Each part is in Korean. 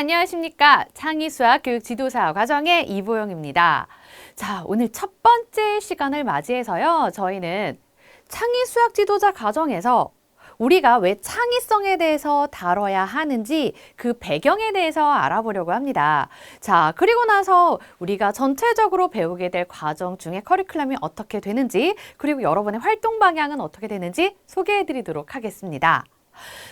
안녕하십니까. 창의수학 교육지도사 과정의 이보영입니다. 자, 오늘 첫 번째 시간을 맞이해서요. 저희는 창의수학 지도자 과정에서 우리가 왜 창의성에 대해서 다뤄야 하는지 그 배경에 대해서 알아보려고 합니다. 자, 그리고 나서 우리가 전체적으로 배우게 될 과정 중에 커리큘럼이 어떻게 되는지, 그리고 여러분의 활동 방향은 어떻게 되는지 소개해 드리도록 하겠습니다.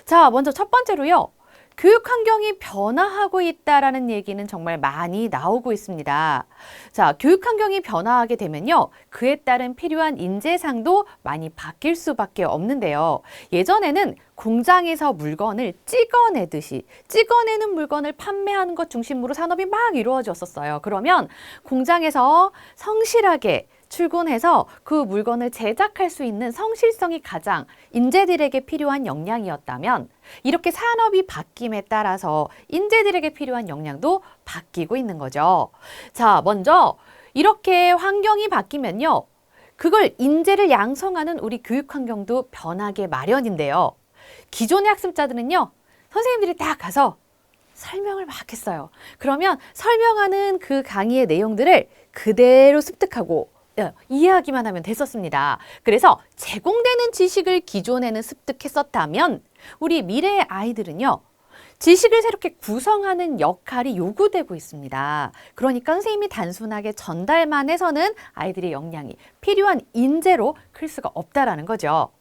자, 먼저 첫 번째로요. 교육 환경이 변화하고 있다라는 얘기는 정말 많이 나오고 있습니다. 자, 교육 환경이 변화하게 되면요. 그에 따른 필요한 인재상도 많이 바뀔 수밖에 없는데요. 예전에는 공장에서 물건을 찍어내는 물건을 판매하는 것 중심으로 산업이 막 이루어졌었어요. 그러면 공장에서 성실하게 출근해서 그 물건을 제작할 수 있는 성실성이 가장 인재들에게 필요한 역량이었다면 이렇게 산업이 바뀜에 따라서 인재들에게 필요한 역량도 바뀌고 있는 거죠. 자, 먼저 이렇게 환경이 바뀌면요. 그걸 인재를 양성하는 우리 교육 환경도 변하게 마련인데요. 기존의 학습자들은요. 선생님들이 딱 가서 설명을 막 했어요. 그러면 설명하는 그 강의의 내용들을 그대로 습득하고 이해하기만 하면 됐었습니다. 그래서 제공되는 지식을 기존에는 습득했었다면 우리 미래의 아이들은요. 지식을 새롭게 구성하는 역할이 요구되고 있습니다. 그러니까 선생님이 단순하게 전달만 해서는 아이들의 역량이 필요한 인재로 클 수가 없다라는 거죠.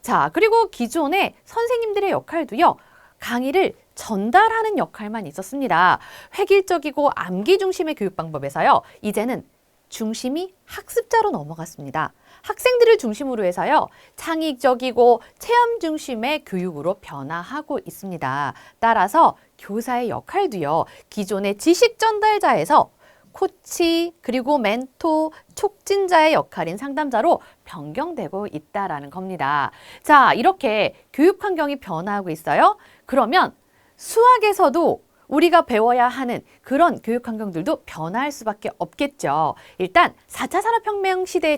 자, 그리고 기존의 선생님들의 역할도요. 강의를 전달하는 역할만 있었습니다. 획일적이고 암기 중심의 교육 방법에서요. 이제는 중심이 학습자로 넘어갔습니다. 학생들을 중심으로 해서요. 창의적이고 체험 중심의 교육으로 변화하고 있습니다. 따라서 교사의 역할도요. 기존의 지식 전달자에서 코치 그리고 멘토, 촉진자의 역할인 상담자로 변경되고 있다라는 겁니다. 자, 이렇게 교육 환경이 변화하고 있어요. 그러면 수학에서도 우리가 배워야 하는 그런 교육 환경들도 변화할 수밖에 없겠죠. 일단 4차 산업혁명 시대에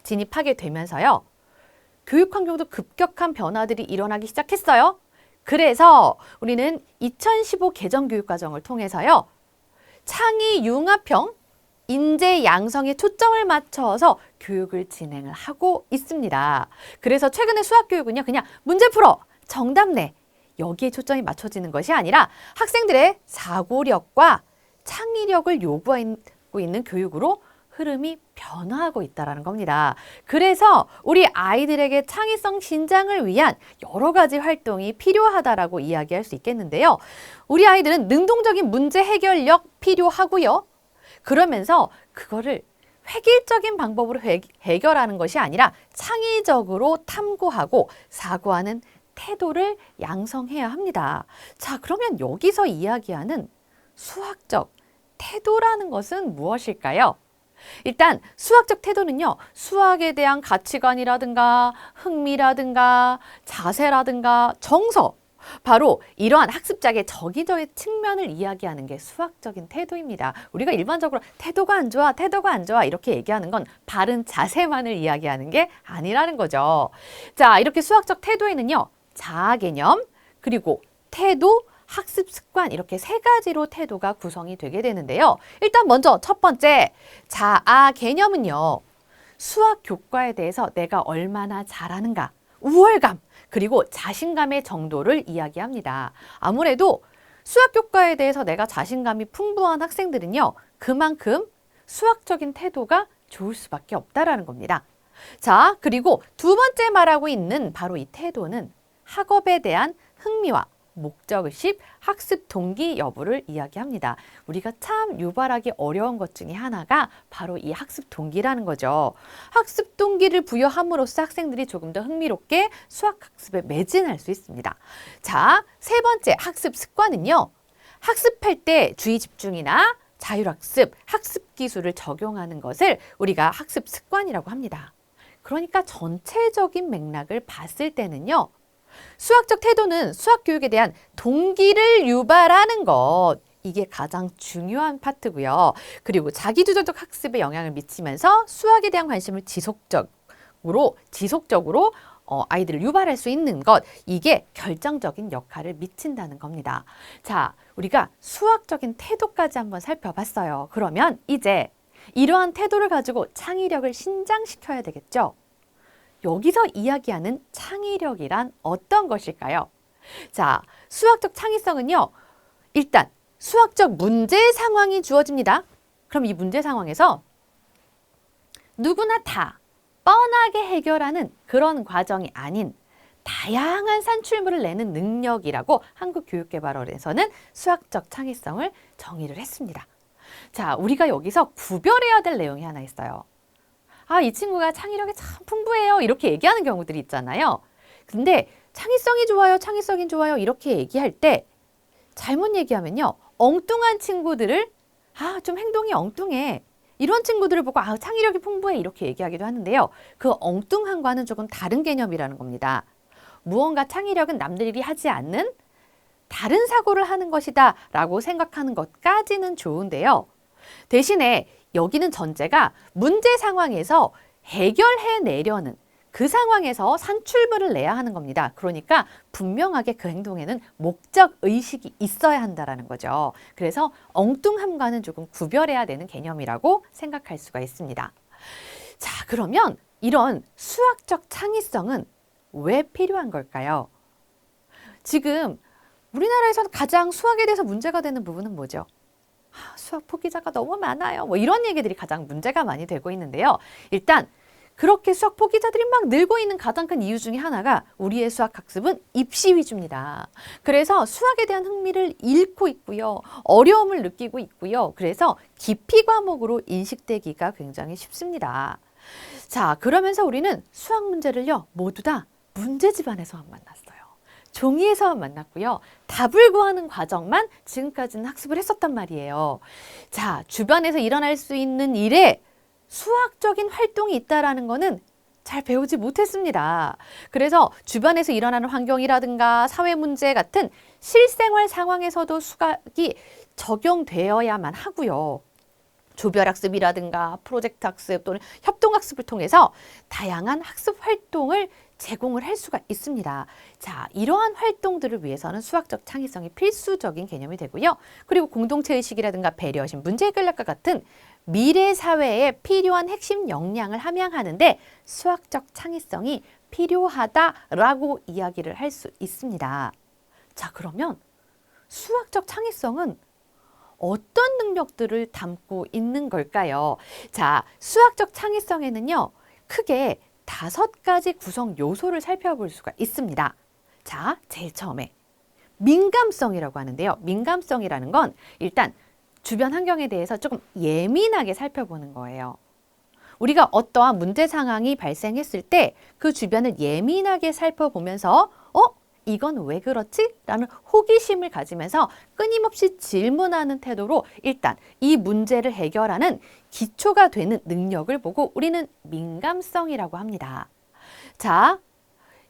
진입하게 되면서요. 교육 환경도 급격한 변화들이 일어나기 시작했어요. 그래서 우리는 2015 개정교육과정을 통해서요. 창의 융합형 인재 양성에 초점을 맞춰서 교육을 진행을 하고 있습니다. 그래서 최근에 수학교육은요. 그냥 문제 풀어, 정답 내. 여기에 초점이 맞춰지는 것이 아니라 학생들의 사고력과 창의력을 요구하고 있는 교육으로 흐름이 변화하고 있다는 겁니다. 그래서 우리 아이들에게 창의성 신장을 위한 여러 가지 활동이 필요하다라고 이야기할 수 있겠는데요. 우리 아이들은 능동적인 문제 해결력 필요하고요. 그러면서 그거를 획일적인 방법으로 해결하는 것이 아니라 창의적으로 탐구하고 사고하는 태도를 양성해야 합니다. 자, 그러면 여기서 이야기하는 수학적 태도라는 것은 무엇일까요? 일단 수학적 태도는요. 수학에 대한 가치관이라든가 흥미라든가 자세라든가 정서 바로 이러한 학습자의 저기저기 측면을 이야기하는 게 수학적인 태도입니다. 우리가 일반적으로 태도가 안 좋아 이렇게 얘기하는 건 바른 자세만을 이야기하는 게 아니라는 거죠. 자, 이렇게 수학적 태도에는요. 자아 개념, 그리고 태도, 학습 습관 이렇게 세 가지로 태도가 구성이 되게 되는데요. 일단 먼저 첫 번째 자아 개념은요. 수학 교과에 대해서 내가 얼마나 잘하는가, 우월감, 그리고 자신감의 정도를 이야기합니다. 아무래도 수학 교과에 대해서 내가 자신감이 풍부한 학생들은요. 그만큼 수학적인 태도가 좋을 수밖에 없다라는 겁니다. 자, 그리고 두 번째 말하고 있는 바로 이 태도는 학업에 대한 흥미와 목적의식, 학습 동기 여부를 이야기합니다. 우리가 참 유발하기 어려운 것 중에 하나가 바로 이 학습 동기라는 거죠. 학습 동기를 부여함으로써 학생들이 조금 더 흥미롭게 수학 학습에 매진할 수 있습니다. 자, 세 번째 학습 습관은요. 학습할 때 주의 집중이나 자율학습, 학습 기술을 적용하는 것을 우리가 학습 습관이라고 합니다. 그러니까 전체적인 맥락을 봤을 때는요. 수학적 태도는 수학 교육에 대한 동기를 유발하는 것. 이게 가장 중요한 파트고요. 그리고 자기주도적 학습에 영향을 미치면서 수학에 대한 관심을 지속적으로 아이들을 유발할 수 있는 것, 이게 결정적인 역할을 미친다는 겁니다. 자, 우리가 수학적인 태도까지 한번 살펴봤어요. 그러면 이제 이러한 태도를 가지고 창의력을 신장시켜야 되겠죠? 여기서 이야기하는 창의력이란 어떤 것일까요? 자, 수학적 창의성은요, 일단 수학적 문제 상황이 주어집니다. 그럼 이 문제 상황에서 누구나 다 뻔하게 해결하는 그런 과정이 아닌 다양한 산출물을 내는 능력이라고 한국교육개발원에서는 수학적 창의성을 정의를 했습니다. 자, 우리가 여기서 구별해야 될 내용이 하나 있어요. 아, 이 친구가 창의력이 참 풍부해요. 이렇게 얘기하는 경우들이 있잖아요. 근데 창의성이 좋아요, 창의성이 좋아요. 이렇게 얘기할 때 잘못 얘기하면요. 엉뚱한 친구들을 좀 행동이 엉뚱해. 이런 친구들을 보고 창의력이 풍부해. 이렇게 얘기하기도 하는데요. 그 엉뚱한과는 조금 다른 개념이라는 겁니다. 무언가 창의력은 남들이 하지 않는 다른 사고를 하는 것이다 라고 생각하는 것까지는 좋은데요. 대신에 여기는 전제가 문제 상황에서 해결해내려는 그 상황에서 산출물을 내야 하는 겁니다. 그러니까 분명하게 그 행동에는 목적 의식이 있어야 한다는 거죠. 그래서 엉뚱함과는 조금 구별해야 되는 개념이라고 생각할 수가 있습니다. 자, 그러면 이런 수학적 창의성은 왜 필요한 걸까요? 지금 우리나라에서는 가장 수학에 대해서 문제가 되는 부분은 뭐죠? 수학 포기자가 너무 많아요. 뭐 이런 얘기들이 가장 문제가 많이 되고 있는데요. 일단 그렇게 수학 포기자들이 막 늘고 있는 가장 큰 이유 중에 하나가 우리의 수학 학습은 입시 위주입니다. 그래서 수학에 대한 흥미를 잃고 있고요. 어려움을 느끼고 있고요. 그래서 기피 과목으로 인식되기가 굉장히 쉽습니다. 자, 그러면서 우리는 수학 문제를요, 모두 다 문제집안에서만 만났어요. 종이에서만 만났고요. 답을 구하는 과정만 지금까지는 학습을 했었단 말이에요. 자, 주변에서 일어날 수 있는 일에 수학적인 활동이 있다라는 거는 잘 배우지 못했습니다. 그래서 주변에서 일어나는 환경이라든가 사회 문제 같은 실생활 상황에서도 수학이 적용되어야만 하고요. 조별학습이라든가 프로젝트 학습 또는 협동학습을 통해서 다양한 학습 활동을 제공을 할 수가 있습니다. 자, 이러한 활동들을 위해서는 수학적 창의성이 필수적인 개념이 되고요. 그리고 공동체의식이라든가 배려심, 문제 해결력과 같은 미래 사회에 필요한 핵심 역량을 함양하는데 수학적 창의성이 필요하다라고 이야기를 할 수 있습니다. 자, 그러면 수학적 창의성은 어떤 능력들을 담고 있는 걸까요? 자, 수학적 창의성에는요, 크게 5가지 구성 요소를 살펴볼 수가 있습니다. 자, 제일 처음에 민감성이라고 하는데요. 민감성이라는 건 일단 주변 환경에 대해서 조금 예민하게 살펴보는 거예요. 우리가 어떠한 문제 상황이 발생했을 때 그 주변을 예민하게 살펴보면서 이건 왜 그렇지? 라는 호기심을 가지면서 끊임없이 질문하는 태도로 일단 이 문제를 해결하는 기초가 되는 능력을 보고 우리는 민감성이라고 합니다. 자,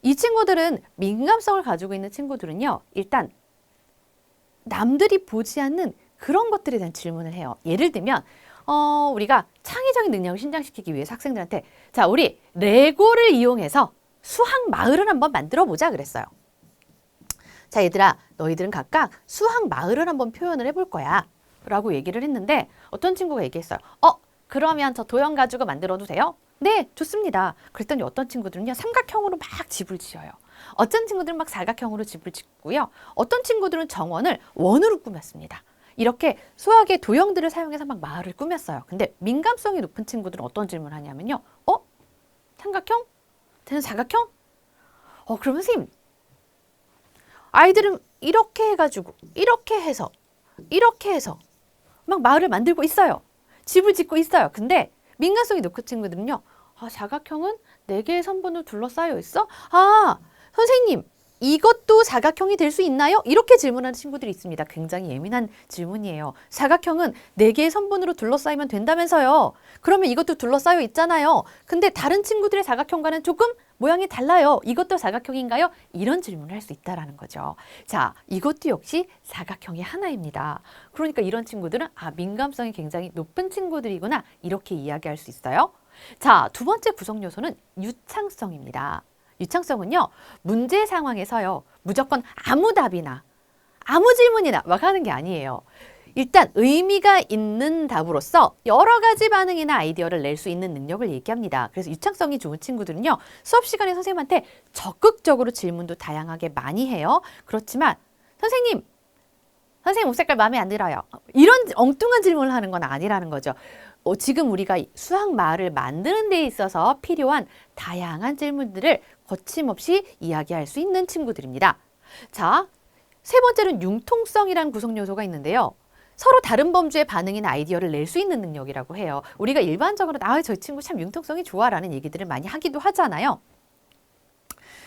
이 친구들은 민감성을 가지고 있는 친구들은요. 일단 남들이 보지 않는 그런 것들에 대한 질문을 해요. 예를 들면 우리가 창의적인 능력을 신장시키기 위해서 학생들한테 자, 우리 레고를 이용해서 수학 마을을 한번 만들어 보자 그랬어요. 자, 얘들아, 너희들은 각각 수학 마을을 한번 표현을 해볼 거야 라고 얘기를 했는데 어떤 친구가 얘기했어요. 그러면 저 도형 가지고 만들어도 돼요? 네, 좋습니다. 그랬더니 어떤 친구들은요, 삼각형으로 막 집을 지어요. 어떤 친구들은 막 사각형으로 집을 짓고요. 어떤 친구들은 정원을 원으로 꾸몄습니다. 이렇게 수학의 도형들을 사용해서 막 마을을 꾸몄어요. 근데 민감성이 높은 친구들은 어떤 질문을 하냐면요. 삼각형? 쟤는 사각형? 그러면 선생님, 아이들은 이렇게 해가지고 이렇게 해서 막 마을을 만들고 있어요. 집을 짓고 있어요. 근데 민감성이 높은 친구들은요. 사각형은 4개의 선분으로 둘러싸여 있어? 선생님, 이것도 사각형이 될 수 있나요? 이렇게 질문하는 친구들이 있습니다. 굉장히 예민한 질문이에요. 사각형은 4개의 선분으로 둘러싸이면 된다면서요. 그러면 이것도 둘러싸여 있잖아요. 근데 다른 친구들의 사각형과는 조금 모양이 달라요. 이것도 사각형인가요? 이런 질문을 할 수 있다는 거죠. 자, 이것도 역시 사각형의 하나입니다. 그러니까 이런 친구들은 민감성이 굉장히 높은 친구들이구나 이렇게 이야기할 수 있어요. 자, 두 번째 구성 요소는 유창성입니다. 유창성은요, 문제 상황에서요, 무조건 아무 답이나 아무 질문이나 막 하는 게 아니에요. 일단 의미가 있는 답으로서 여러 가지 반응이나 아이디어를 낼 수 있는 능력을 얘기합니다. 그래서 유창성이 좋은 친구들은요, 수업 시간에 선생님한테 적극적으로 질문도 다양하게 많이 해요. 그렇지만 선생님 옷 색깔 마음에 안 들어요. 이런 엉뚱한 질문을 하는 건 아니라는 거죠. 지금 우리가 수학 마을을 만드는 데 있어서 필요한 다양한 질문들을 거침없이 이야기할 수 있는 친구들입니다. 자, 세 번째는 융통성이라는 구성 요소가 있는데요. 서로 다른 범주의 반응이나 아이디어를 낼 수 있는 능력이라고 해요. 우리가 일반적으로 저 친구 참 융통성이 좋아라는 얘기들을 많이 하기도 하잖아요.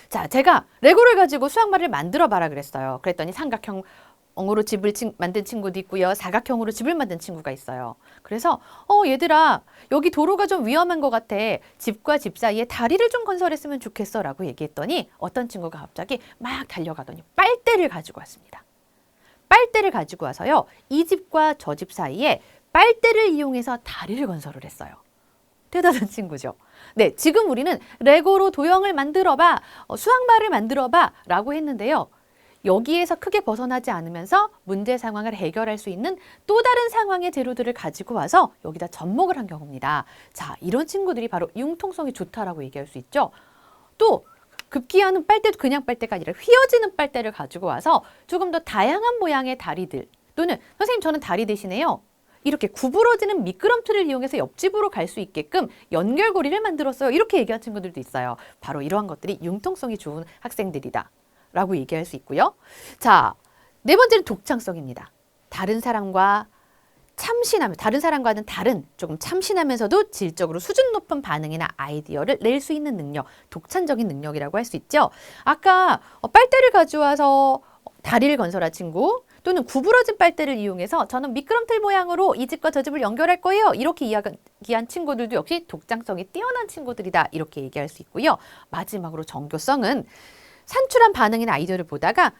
자, 제가 레고를 가지고 수학말을 만들어 봐라 그랬어요. 그랬더니 삼각형으로 집을 만든 친구도 있고요. 사각형으로 집을 만든 친구가 있어요. 그래서 얘들아, 여기 도로가 좀 위험한 것 같아. 집과 집 사이에 다리를 좀 건설했으면 좋겠어 라고 얘기했더니 어떤 친구가 갑자기 막 달려가더니 빨대를 가지고 왔습니다. 빨대를 가지고 와서요, 이 집과 저 집 사이에 빨대를 이용해서 다리를 건설을 했어요. 대단한 친구죠. 네, 지금 우리는 레고로 도형을 만들어봐, 수학말을 만들어봐 라고 했는데요. 여기에서 크게 벗어나지 않으면서 문제 상황을 해결할 수 있는 또 다른 상황의 재료들을 가지고 와서 여기다 접목을 한 경우입니다. 자, 이런 친구들이 바로 융통성이 좋다라고 얘기할 수 있죠. 또 급기야는 빨대도 그냥 빨대가 아니라 휘어지는 빨대를 가지고 와서 조금 더 다양한 모양의 다리들, 또는 선생님 저는 다리 대신에요, 이렇게 구부러지는 미끄럼틀을 이용해서 옆집으로 갈 수 있게끔 연결고리를 만들었어요. 이렇게 얘기한 친구들도 있어요. 바로 이러한 것들이 융통성이 좋은 학생들이다 라고 얘기할 수 있고요. 자, 네 번째는 독창성입니다. 다른 사람과는 다른 조금 참신하면서도 질적으로 수준 높은 반응이나 아이디어를 낼 수 있는 능력, 독창적인 능력이라고 할 수 있죠. 아까 빨대를 가져와서 다리를 건설한 친구, 또는 구부러진 빨대를 이용해서 저는 미끄럼틀 모양으로 이 집과 저 집을 연결할 거예요. 이렇게 이야기한 친구들도 역시 독창성이 뛰어난 친구들이다. 이렇게 얘기할 수 있고요. 마지막으로 정교성은 산출한 반응이나 아이디어를 보다가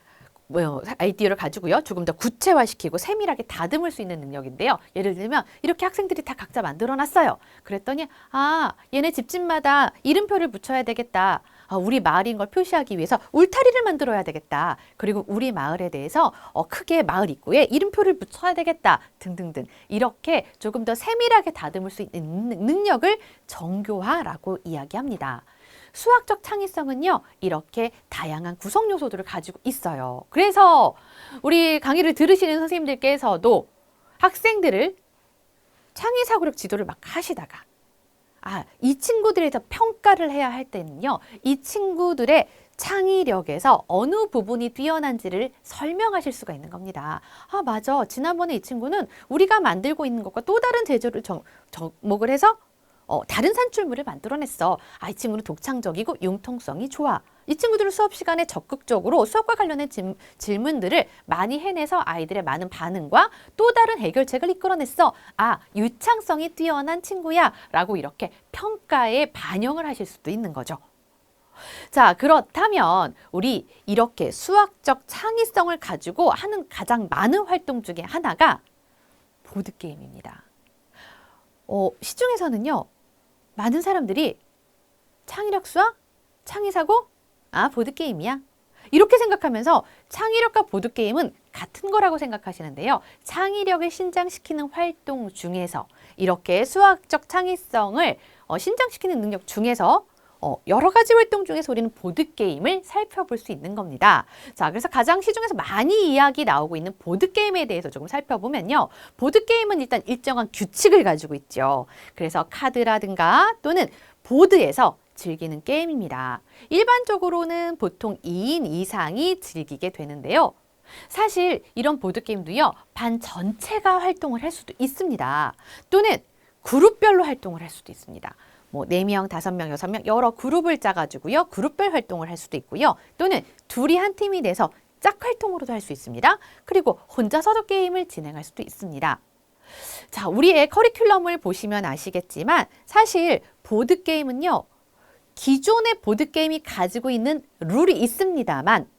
아이디어를 가지고요, 조금 더 구체화시키고 세밀하게 다듬을 수 있는 능력인데요. 예를 들면 이렇게 학생들이 다 각자 만들어놨어요. 그랬더니 얘네 집집마다 이름표를 붙여야 되겠다. 우리 마을인 걸 표시하기 위해서 울타리를 만들어야 되겠다. 그리고 우리 마을에 대해서 크게 마을 입구에 이름표를 붙여야 되겠다. 등등등. 이렇게 조금 더 세밀하게 다듬을 수 있는 능력을 정교화라고 이야기합니다. 수학적 창의성은요, 이렇게 다양한 구성 요소들을 가지고 있어요. 그래서 우리 강의를 들으시는 선생님들께서도 학생들을 창의사고력 지도를 막 하시다가 이 친구들에 대해서 평가를 해야 할 때는요, 이 친구들의 창의력에서 어느 부분이 뛰어난지를 설명하실 수가 있는 겁니다. 맞아. 지난번에 이 친구는 우리가 만들고 있는 것과 또 다른 재료를 접목을 해서 다른 산출물을 만들어냈어. 이 친구는 독창적이고 융통성이 좋아. 이 친구들은 수업 시간에 적극적으로 수업과 관련된 질문들을 많이 해내서 아이들의 많은 반응과 또 다른 해결책을 이끌어냈어. 유창성이 뛰어난 친구야. 라고 이렇게 평가에 반영을 하실 수도 있는 거죠. 자, 그렇다면 우리 이렇게 수학적 창의성을 가지고 하는 가장 많은 활동 중에 하나가 보드게임입니다. 시중에서는요, 많은 사람들이 창의력 수학? 창의사고? 보드게임이야. 이렇게 생각하면서 창의력과 보드게임은 같은 거라고 생각하시는데요. 창의력을 신장시키는 활동 중에서 이렇게 수학적 창의성을 신장시키는 능력 중에서 여러 가지 활동 중에서 우리는 보드게임을 살펴볼 수 있는 겁니다. 자, 그래서 가장 시중에서 많이 이야기 나오고 있는 보드게임에 대해서 조금 살펴보면요. 보드게임은 일단 일정한 규칙을 가지고 있죠. 그래서 카드라든가 또는 보드에서 즐기는 게임입니다. 일반적으로는 보통 2인 이상이 즐기게 되는데요. 사실 이런 보드게임도요, 반 전체가 활동을 할 수도 있습니다. 또는 그룹별로 활동을 할 수도 있습니다. 4명, 5명, 6명 여러 그룹을 짜가지고요, 그룹별 활동을 할 수도 있고요. 또는 둘이 한 팀이 돼서 짝 활동으로도 할 수 있습니다. 그리고 혼자서도 게임을 진행할 수도 있습니다. 자, 우리의 커리큘럼을 보시면 아시겠지만 사실 보드게임은요, 기존의 보드게임이 가지고 있는 룰이 있습니다만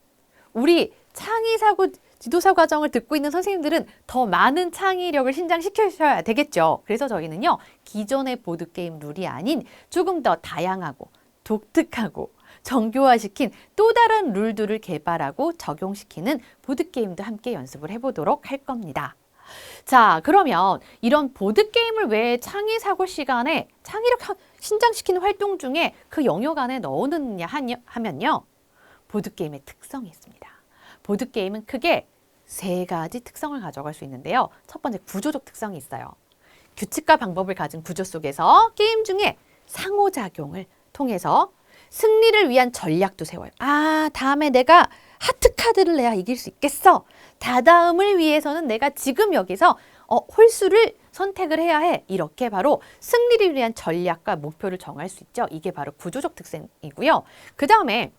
우리 창의사고 지도사 과정을 듣고 있는 선생님들은 더 많은 창의력을 신장시켜셔야 되겠죠. 그래서 저희는요, 기존의 보드게임 룰이 아닌 조금 더 다양하고 독특하고 정교화시킨 또 다른 룰들을 개발하고 적용시키는 보드게임도 함께 연습을 해보도록 할 겁니다. 자, 그러면 이런 보드게임을 왜 창의사고 시간에 창의력 신장시키는 활동 중에 그 영역 안에 넣느냐 하면요. 보드게임의 특성이 있습니다. 보드게임은 크게 세 가지 특성을 가져갈 수 있는데요. 첫 번째, 구조적 특성이 있어요. 규칙과 방법을 가진 구조 속에서 게임 중에 상호작용을 통해서 승리를 위한 전략도 세워요. 아, 다음에 내가 하트 카드를 내야 이길 수 있겠어. 다다음을 위해서는 내가 지금 여기서 홀수를 선택을 해야 해. 이렇게 바로 승리를 위한 전략과 목표를 정할 수 있죠. 이게 바로 구조적 특성이고요. 그 다음에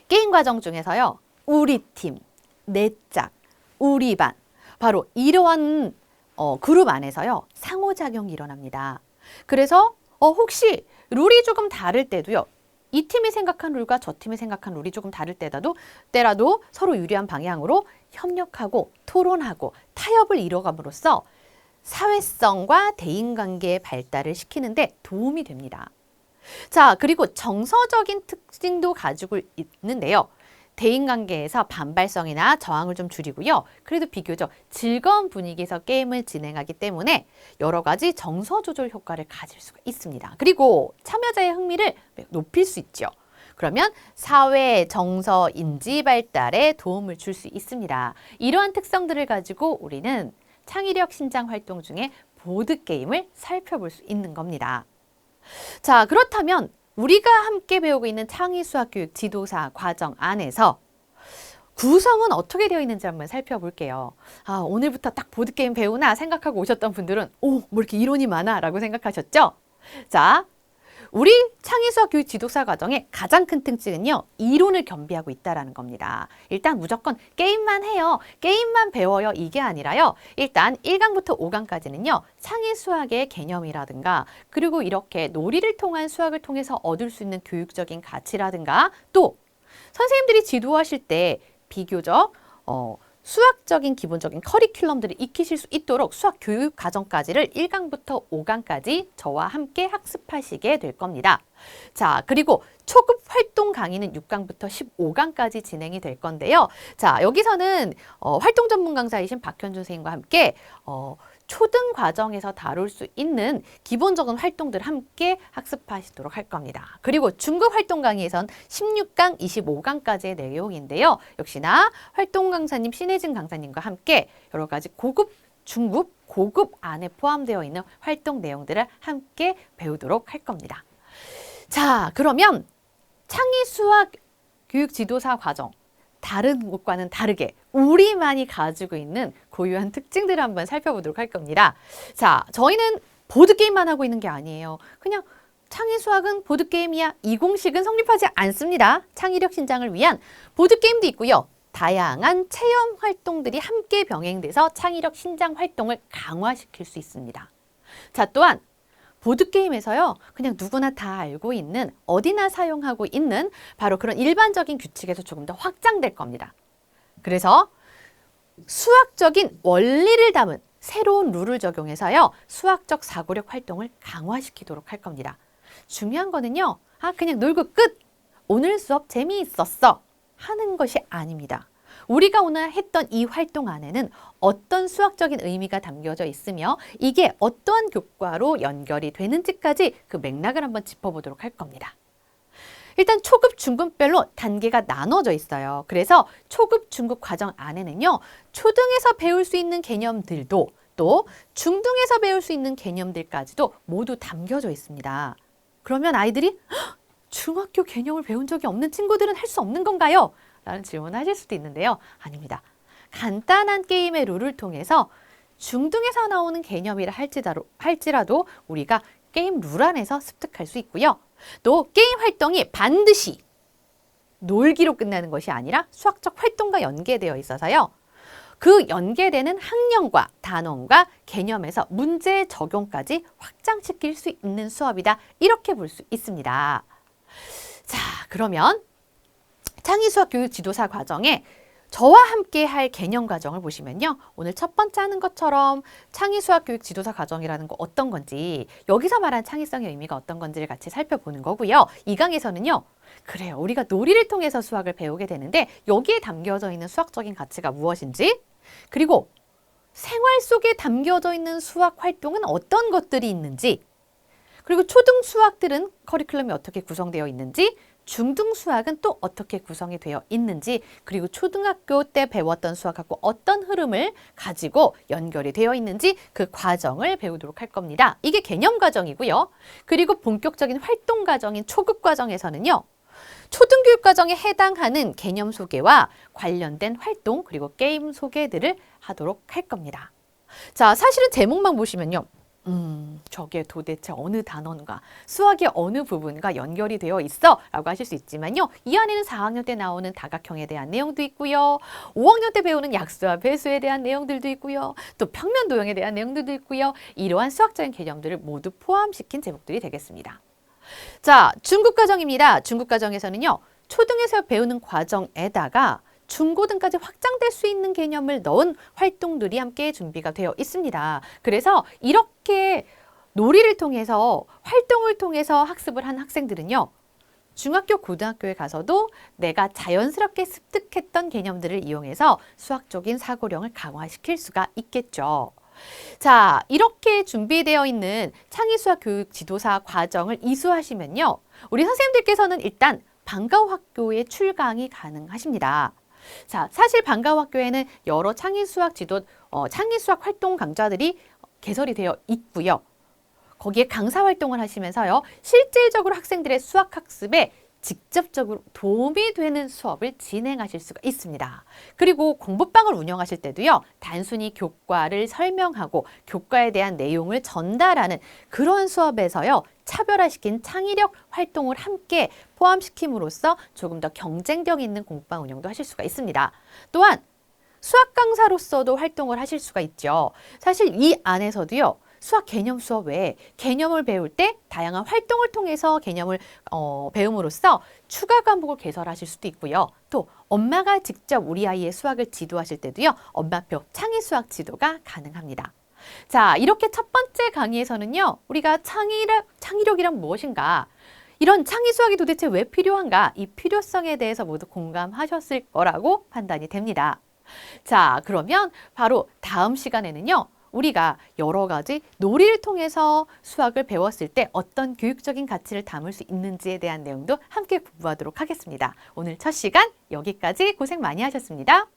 게임 과정 중에서요. 우리 팀, 내 짝, 우리 반. 바로 이러한 그룹 안에서요. 상호작용이 일어납니다. 그래서 혹시 룰이 조금 다를 때도요. 이 팀이 생각한 룰과 저 팀이 생각한 룰이 조금 다를 때라도 서로 유리한 방향으로 협력하고 토론하고 타협을 이뤄감으로써 사회성과 대인관계의 발달을 시키는데 도움이 됩니다. 자, 그리고 정서적인 특징도 가지고 있는데요. 대인관계에서 반발성이나 저항을 좀 줄이고요. 그래도 비교적 즐거운 분위기에서 게임을 진행하기 때문에 여러 가지 정서 조절 효과를 가질 수가 있습니다. 그리고 참여자의 흥미를 높일 수 있죠. 그러면 사회, 정서, 인지 발달에 도움을 줄 수 있습니다. 이러한 특성들을 가지고 우리는 창의력 신장 활동 중에 보드게임을 살펴볼 수 있는 겁니다. 자, 그렇다면 우리가 함께 배우고 있는 창의수학교육 지도사 과정 안에서 구성은 어떻게 되어 있는지 한번 살펴볼게요. 아, 오늘부터 딱 보드게임 배우나 생각하고 오셨던 분들은 뭐 이렇게 이론이 많아 라고 생각하셨죠? 자, 우리 창의수학교육 지도사 과정의 가장 큰 특징은요. 이론을 겸비하고 있다는 겁니다. 일단 무조건 게임만 해요. 게임만 배워요. 이게 아니라요. 일단 1강부터 5강까지는요. 창의수학의 개념이라든가 그리고 이렇게 놀이를 통한 수학을 통해서 얻을 수 있는 교육적인 가치라든가 또 선생님들이 지도하실 때 비교적 수학적인 기본적인 커리큘럼들을 익히실 수 있도록 수학 교육 과정까지를 1강부터 5강까지 저와 함께 학습하시게 될 겁니다. 자, 그리고 초급 활동 강의는 6강부터 15강까지 진행이 될 건데요. 자, 여기서는 활동 전문 강사이신 박현준 선생님과 함께 초등 과정에서 다룰 수 있는 기본적인 활동들을 함께 학습하시도록 할 겁니다. 그리고 중급 활동 강의에선 16강, 25강까지의 내용인데요. 역시나 활동 강사님, 신혜진 강사님과 함께 여러 가지 고급, 중급, 고급 안에 포함되어 있는 활동 내용들을 함께 배우도록 할 겁니다. 자, 그러면 창의수학 교육지도사 과정 다른 곳과는 다르게 우리만이 가지고 있는 고유한 특징들을 한번 살펴보도록 할 겁니다. 자, 저희는 보드게임만 하고 있는 게 아니에요. 그냥 창의수학은 보드게임이야. 이 공식은 성립하지 않습니다. 창의력 신장을 위한 보드게임도 있고요. 다양한 체험 활동들이 함께 병행돼서 창의력 신장 활동을 강화시킬 수 있습니다. 자, 또한 보드게임에서요. 그냥 누구나 다 알고 있는 어디나 사용하고 있는 바로 그런 일반적인 규칙에서 조금 더 확장될 겁니다. 그래서 수학적인 원리를 담은 새로운 룰을 적용해서요. 수학적 사고력 활동을 강화시키도록 할 겁니다. 중요한 거는요. 그냥 놀고 끝! 오늘 수업 재미있었어! 하는 것이 아닙니다. 우리가 오늘 했던 이 활동 안에는 어떤 수학적인 의미가 담겨져 있으며 이게 어떠한 교과로 연결이 되는지까지 그 맥락을 한번 짚어보도록 할 겁니다. 일단 초급, 중급별로 단계가 나눠져 있어요. 그래서 초급, 중급 과정 안에는요. 초등에서 배울 수 있는 개념들도 또 중등에서 배울 수 있는 개념들까지도 모두 담겨져 있습니다. 그러면 아이들이 중학교 개념을 배운 적이 없는 친구들은 할 수 없는 건가요? 라는 질문을 하실 수도 있는데요. 아닙니다. 간단한 게임의 룰을 통해서 중등에서 나오는 개념이라 할지라도 우리가 게임 룰 안에서 습득할 수 있고요. 또 게임 활동이 반드시 놀기로 끝나는 것이 아니라 수학적 활동과 연계되어 있어서요. 그 연계되는 학령과 단원과 개념에서 문제 적용까지 확장시킬 수 있는 수업이다. 이렇게 볼 수 있습니다. 자, 그러면 창의수학 교육 지도사 과정에 저와 함께 할 개념 과정을 보시면요. 오늘 첫 번째 하는 것처럼 창의수학교육 지도사 과정이라는 거 어떤 건지, 여기서 말한 창의성의 의미가 어떤 건지를 같이 살펴보는 거고요. 이 강에서는요. 그래요. 우리가 놀이를 통해서 수학을 배우게 되는데 여기에 담겨져 있는 수학적인 가치가 무엇인지, 그리고 생활 속에 담겨져 있는 수학 활동은 어떤 것들이 있는지, 그리고 초등 수학들은 커리큘럼이 어떻게 구성되어 있는지, 중등 수학은 또 어떻게 구성이 되어 있는지, 그리고 초등학교 때 배웠던 수학하고 어떤 흐름을 가지고 연결이 되어 있는지 그 과정을 배우도록 할 겁니다. 이게 개념 과정이고요. 그리고 본격적인 활동 과정인 초급 과정에서는요. 초등교육 과정에 해당하는 개념 소개와 관련된 활동 그리고 게임 소개들을 하도록 할 겁니다. 자, 사실은 제목만 보시면요. 저게 도대체 어느 단원과 수학의 어느 부분과 연결이 되어 있어? 라고 하실 수 있지만요. 이 안에는 4학년 때 나오는 다각형에 대한 내용도 있고요. 5학년 때 배우는 약수와 배수에 대한 내용들도 있고요. 또 평면 도형에 대한 내용들도 있고요. 이러한 수학적인 개념들을 모두 포함시킨 제목들이 되겠습니다. 자, 중급 과정입니다. 중급 과정에서는요. 초등에서 배우는 과정에다가 중고등까지 확장될 수 있는 개념을 넣은 활동들이 함께 준비가 되어 있습니다. 그래서 이렇게 놀이를 통해서 활동을 통해서 학습을 한 학생들은요. 중학교, 고등학교에 가서도 내가 자연스럽게 습득했던 개념들을 이용해서 수학적인 사고력을 강화시킬 수가 있겠죠. 자, 이렇게 준비되어 있는 창의수학 교육 지도사 과정을 이수하시면요. 우리 선생님들께서는 일단 방과후학교에 출강이 가능하십니다. 자, 사실 방과후학교에는 여러 창의수학 창의수학 활동 강좌들이 개설이 되어 있고요. 거기에 강사 활동을 하시면서요. 실질적으로 학생들의 수학 학습에 직접적으로 도움이 되는 수업을 진행하실 수가 있습니다. 그리고 공부방을 운영하실 때도요. 단순히 교과를 설명하고 교과에 대한 내용을 전달하는 그런 수업에서요. 차별화시킨 창의력 활동을 함께 포함시킴으로써 조금 더 경쟁력 있는 공부방 운영도 하실 수가 있습니다. 또한 수학 강사로서도 활동을 하실 수가 있죠. 사실 이 안에서도요. 수학 개념 수업 외에 개념을 배울 때 다양한 활동을 통해서 개념을 배움으로써 추가 과목을 개설하실 수도 있고요. 또 엄마가 직접 우리 아이의 수학을 지도하실 때도요. 엄마표 창의수학 지도가 가능합니다. 자, 이렇게 첫 번째 강의에서는요. 우리가 창의력이란 무엇인가? 이런 창의수학이 도대체 왜 필요한가? 이 필요성에 대해서 모두 공감하셨을 거라고 판단이 됩니다. 자, 그러면 바로 다음 시간에는요. 우리가 여러 가지 놀이를 통해서 수학을 배웠을 때 어떤 교육적인 가치를 담을 수 있는지에 대한 내용도 함께 공부하도록 하겠습니다. 오늘 첫 시간 여기까지 고생 많이 하셨습니다.